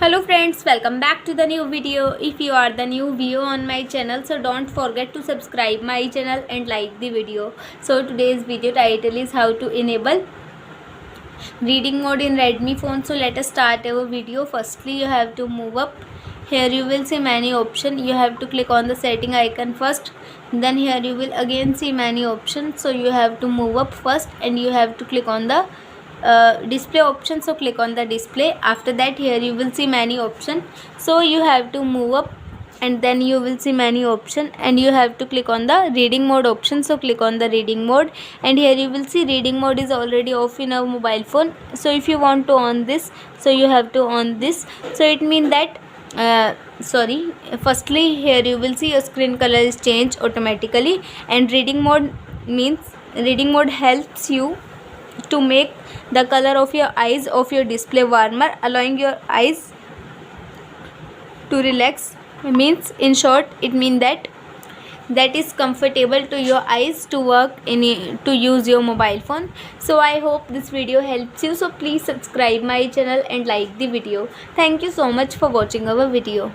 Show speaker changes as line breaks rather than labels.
Hello friends, welcome back to the new video. If you are the new viewer on my channel, so don't forget to subscribe my channel and like the video. So today's video title is how to enable reading mode in Redmi phone. So let us start our video. Firstly, you have to move up. Here you will see many options. You have to click on the setting icon first. Then here you will again see many options. So you have to move up first and you have to click on the display option. So click on the display. After that, here you will see many options. So you have to move up and then you will see many options and you have to click on the reading mode option. So click on the reading mode and here you will see reading mode is already off in our mobile phone. So if you want to on this, so you have to on this. So it means that firstly here you will see your screen color is changed automatically, and reading mode means reading mode helps you to make the color of your eyes of your display warmer, allowing your eyes to relax. Means in short it means that is comfortable to your eyes to work to use your mobile phone. So I hope this video helps you. So please subscribe my channel and like the video. Thank you so much for watching our video.